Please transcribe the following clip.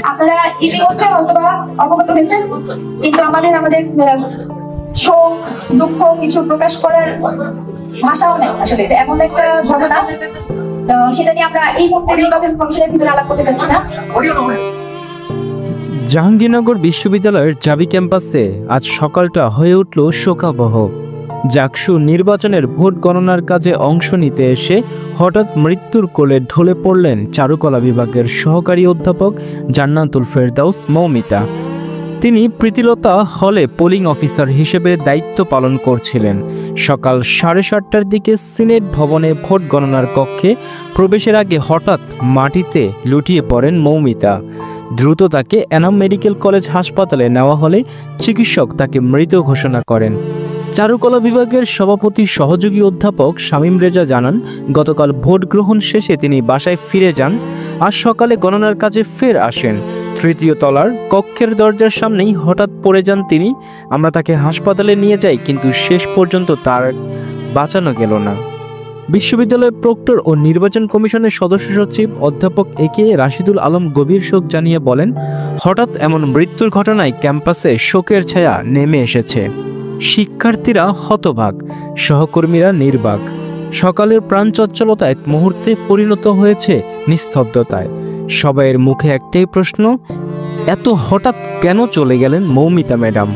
আপনারা ইতিমধ্যে হয়তোবা অবগত হয়েছেন, কিন্তু আমাদের শোক দুঃখ কিছু প্রকাশ করার ভাষাও নেই। আসলে এটা এমন একটা ঘটনা, সেটা নিয়ে আমরা এই মুহূর্তে নির্বাচন কমিশনের ভিতরে আলাপ করতে চাচ্ছি না। জাহাঙ্গীরনগর বিশ্ববিদ্যালয়ের জাবি ক্যাম্পাসে আজ সকালটা হয়ে উঠল শোকাবহ। জাকসু নির্বাচনের ভোট গণনার কাজে অংশ নিতে এসে হঠাৎ মৃত্যুর কোলে ঢলে পড়লেন চারুকলা বিভাগের সহকারী অধ্যাপক জান্নাতুল ফেরদাউস মৌমিতা। তিনি প্রীতিলতা হলে পোলিং অফিসার হিসেবে দায়িত্ব পালন করছিলেন। সকাল 7:30টার দিকে সিনেট ভবনে ভোট গণনার কক্ষে প্রবেশের আগে হঠাৎ মাটিতে লুটিয়ে পড়েন মৌমিতা। দ্রুত তাকে এনাম মেডিকেল কলেজ হাসপাতালে নেওয়া হলে চিকিৎসক তাকে মৃত ঘোষণা করেন। চারুকলা বিভাগের সভাপতি সহযোগী অধ্যাপক শামীম রেজা জানান, গতকাল ভোট গ্রহণ শেষে তিনি বাসায় ফিরে যান। আজ সকালে গণনার কাজে ফের আসেন। তৃতীয় তলার কক্ষের দরজার সামনেই হঠাৎ পড়ে যান তিনি। আমরা তাকে হাসপাতালে নিয়ে যাই, কিন্তু শেষ পর্যন্ত তার বাঁচানো গেল না। বিশ্ববিদ্যালয়ের প্রক্টর ও নির্বাচন কমিশনের সদস্য সচিব অধ্যাপক একে রাশিদুল আলম গভীর শোক জানিয়ে বলেন, হঠাৎ এমন মৃত্যুর ঘটনায় ক্যাম্পাসে শোকের ছায়া নেমে এসেছে। শিক্ষার্থীরা হতবাক, সহকর্মীরা নির্বাক। সকালের প্রাণচঞ্চলতা এক মুহূর্তে পরিণত হয়েছে নিস্তব্ধতায়। সবাইয়ের মুখে একটাই প্রশ্ন, এত হঠাৎ কেন চলে গেলেন মৌমিতা ম্যাডাম?